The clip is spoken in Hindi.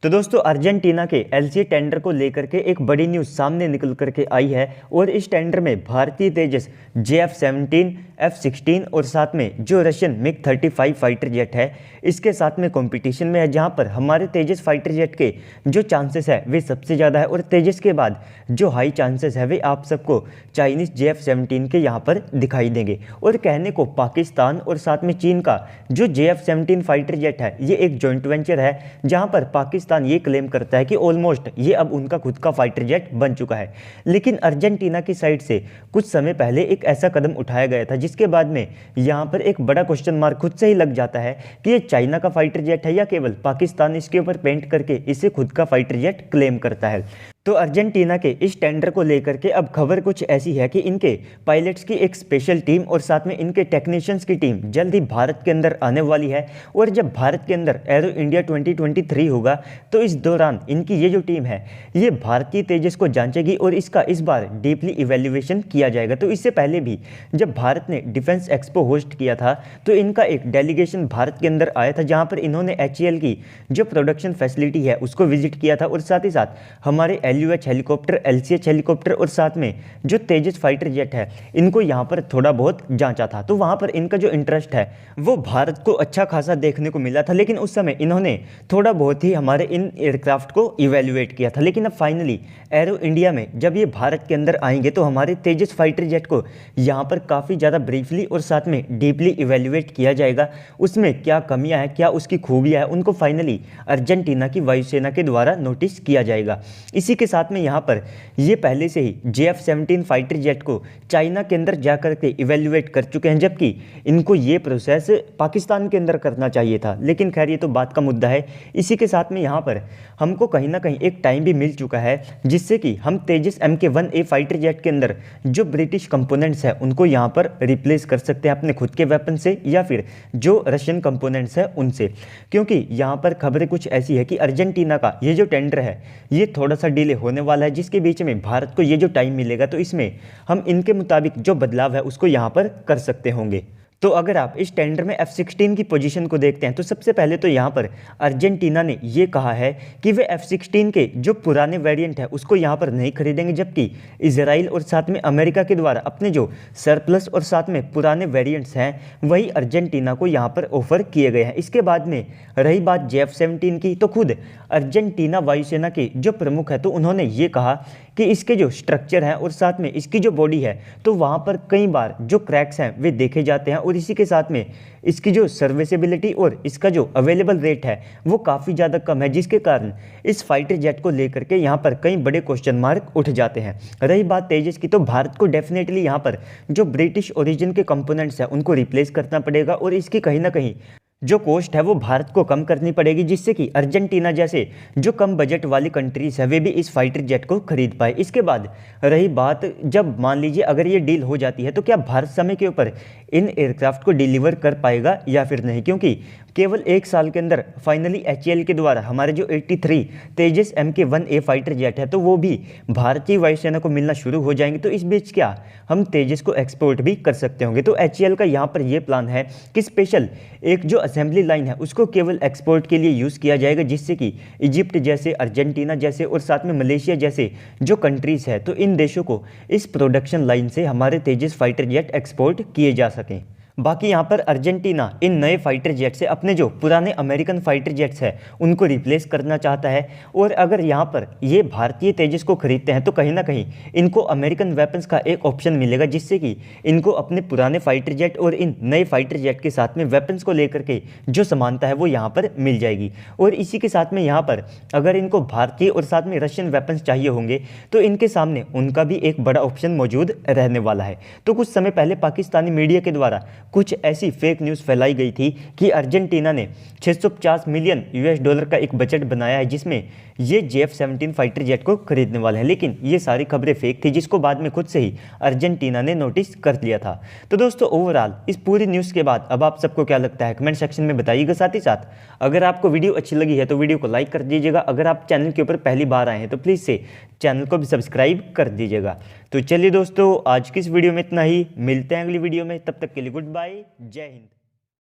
तो दोस्तों अर्जेंटीना के एलसीए टेंडर को लेकर के एक बड़ी न्यूज़ सामने निकल करके आई है और इस टेंडर में भारतीय तेजस JF-17, F-16 और साथ में जो रशियन MiG-35 फाइटर जेट है इसके साथ में कंपटीशन में है, जहां पर हमारे तेजस फाइटर जेट के जो चांसेस है वे सबसे ज़्यादा है और तेजस के बाद जो हाई चांसेस है वे आप सबको चाइनीज़ JF-17 के यहाँ पर दिखाई देंगे। और कहने को पाकिस्तान और साथ में चीन का जो JF-17 फाइटर जेट है ये एक जॉइंट वेंचर है, जहाँ पर पाकिस्तान ये क्लेम करता है कि ऑलमोस्ट ये अब उनका खुद का फाइटर जेट बन चुका है। लेकिन अर्जेंटीना की साइड से कुछ समय पहले एक ऐसा कदम उठाया गया था जिसके बाद में यहाँ पर एक बड़ा क्वेश्चन मार्क खुद से ही लग जाता है कि ये चाइना का फाइटर जेट है या केवल पाकिस्तान इसके ऊपर पेंट करके इसे खुद का फाइटर जेट क्लेम करता है। तो अर्जेंटीना के इस टेंडर को लेकर के अब खबर कुछ ऐसी है कि इनके पायलट्स की एक स्पेशल टीम और साथ में इनके टेक्नीशियंस की टीम जल्द ही भारत के अंदर आने वाली है। और जब भारत के अंदर एरो इंडिया 2023 होगा तो इस दौरान इनकी ये जो टीम है ये भारतीय तेजस को जांचेगी और इसका इस बार डीपली इवेल्युएशन किया जाएगा। तो इससे पहले भी जब भारत ने डिफेंस एक्सपो होस्ट किया था तो इनका एक डेलीगेशन भारत के अंदर आया था, जहाँ पर इन्होंने HAL की जो प्रोडक्शन फैसिलिटी है उसको विजिट किया था और साथ ही साथ हमारे LUH हेलीकॉप्टर, LCH हेलीकॉप्टर और साथ में जो तेजस फाइटर जेट है इनको यहाँ पर थोड़ा बहुत जांचा था। तो वहाँ पर इनका जो इंटरेस्ट है वो भारत को अच्छा खासा देखने को मिला था, लेकिन उस समय इन्होंने थोड़ा बहुत ही हमारे इन एयरक्राफ्ट को इवेल्युएट किया था। लेकिन अब फाइनली एरो इंडिया में जब ये भारत के अंदर आएंगे तो हमारे तेजस फाइटर जेट को यहाँ पर काफ़ी ज़्यादा ब्रीफली और साथ में डीपली इवेल्युएट किया जाएगा। उसमें क्या कमियाँ हैं, क्या उसकी खूबियाँ हैं, उनको फाइनली अर्जेंटीना की वायुसेना के द्वारा नोटिस किया जाएगा। इसी के साथ में यहाँ पर ये पहले से ही JF-17 फाइटर जेट को चाइना के अंदर जाकर के इवेल्युएट कर चुके हैं, जबकि इनको ये प्रोसेस पाकिस्तान के अंदर करना चाहिए था। लेकिन खैर ये तो बात का मुद्दा है। इसी के साथ में यहाँ पर हमको कहीं ना कहीं एक टाइम भी मिल चुका है जिससे कि हम तेजस MK-1A फाइटर जेट के अंदर जो ब्रिटिश कंपोनेंट्स हैं उनको यहाँ पर रिप्लेस कर सकते हैं अपने खुद के वेपन से या फिर जो रशियन कंपोनेंट्स हैं उनसे। क्योंकि यहाँ पर खबरें कुछ ऐसी है कि अर्जेंटीना का ये जो टेंडर है ये थोड़ा सा डिले होने वाला है, जिसके बीच में भारत को ये जो टाइम मिलेगा तो इसमें हम इनके मुताबिक जो बदलाव है उसको यहाँ पर कर सकते होंगे। तो अगर आप इस टेंडर में F-16 की पोजीशन को देखते हैं तो सबसे पहले तो यहाँ पर अर्जेंटीना ने ये कहा है कि वे F-16 के जो पुराने वेरिएंट है उसको यहाँ पर नहीं खरीदेंगे, जबकि इजराइल और साथ में अमेरिका के द्वारा अपने जो सरप्लस और साथ में पुराने वेरिएंट्स हैं वही अर्जेंटीना को यहाँ पर ऑफर किए गए हैं। इसके बाद में रही बात JF-17 की, तो खुद अर्जेंटीना वायुसेना के जो प्रमुख है तो उन्होंने ये कहा कि इसके जो स्ट्रक्चर है और साथ में इसकी जो बॉडी है तो वहाँ पर कई बार जो क्रैक्स हैं वे देखे जाते हैं और इसी के साथ में इसकी जो सर्विसेबिलिटी और इसका जो अवेलेबल रेट है वो काफ़ी ज़्यादा कम है, जिसके कारण इस फाइटर जेट को लेकर के यहाँ पर कई बड़े क्वेश्चन मार्क उठ जाते हैं। रही बात तेजस की, तो भारत को डेफिनेटली यहाँ पर जो ब्रिटिश ओरिजिन के कंपोनेंट्स हैं उनको रिप्लेस करना पड़ेगा और इसकी कहीं ना कहीं जो कॉस्ट है वो भारत को कम करनी पड़ेगी, जिससे कि अर्जेंटीना जैसे जो कम बजट वाली कंट्रीज है वे भी इस फाइटर जेट को खरीद पाए। इसके बाद रही बात, जब मान लीजिए अगर ये डील हो जाती है तो क्या भारत समय के ऊपर इन एयरक्राफ्ट को डिलीवर कर पाएगा या फिर नहीं, क्योंकि केवल एक साल के अंदर फाइनली HAL के द्वारा हमारे जो 83 तेजस MK-1A फाइटर जेट है तो वो भी भारतीय वायुसेना को मिलना शुरू हो जाएंगे। तो इस बीच क्या हम तेजस को एक्सपोर्ट भी कर सकते होंगे। तो HAL का यहाँ पर ये प्लान है कि स्पेशल एक जो असेंबली लाइन है उसको केवल एक्सपोर्ट के लिए यूज़ किया जाएगा, जिससे कि इजिप्ट जैसे, अर्जेंटीना जैसे और साथ में मलेशिया जैसे जो कंट्रीज़ है तो इन देशों को इस प्रोडक्शन लाइन से हमारे तेजस फाइटर जेट एक्सपोर्ट किए जा सकें। बाकी यहाँ पर अर्जेंटीना इन नए फाइटर जेट से अपने जो पुराने अमेरिकन फाइटर जेट्स हैं उनको रिप्लेस करना चाहता है। और अगर यहाँ पर ये भारतीय तेजस को खरीदते हैं तो कहीं ना कहीं इनको अमेरिकन वेपन्स का एक ऑप्शन मिलेगा, जिससे कि इनको अपने पुराने फाइटर जेट और इन नए फाइटर जेट के साथ में वेपन्स को लेकर के जो समानता है वो यहाँ पर मिल जाएगी। और इसी के साथ में यहाँ पर अगर इनको भारतीय और साथ में रशियन वेपन्स चाहिए होंगे तो इनके सामने उनका भी एक बड़ा ऑप्शन मौजूद रहने वाला है। तो कुछ समय पहले पाकिस्तानी मीडिया के द्वारा कुछ ऐसी फेक न्यूज़ फैलाई गई थी कि अर्जेंटीना ने $650 मिलियन का एक बजट बनाया है जिसमें ये JF-17 फाइटर जेट को खरीदने वाले हैं। लेकिन ये सारी खबरें फेक थी, जिसको बाद में खुद से ही अर्जेंटीना ने नोटिस कर लिया था। तो दोस्तों ओवरऑल इस पूरी न्यूज़ के बाद अब आप सबको क्या लगता है कमेंट सेक्शन में बताइएगा। साथ ही साथ अगर आपको वीडियो अच्छी लगी है तो वीडियो को लाइक कर दीजिएगा। अगर आप चैनल के ऊपर पहली बार आए हैं तो प्लीज़ से चैनल को भी सब्सक्राइब कर दीजिएगा। तो चलिए दोस्तों आज की इस वीडियो में इतना ही, मिलते हैं अगली वीडियो में, तब तक के लिए गुड बाय, जय हिंद।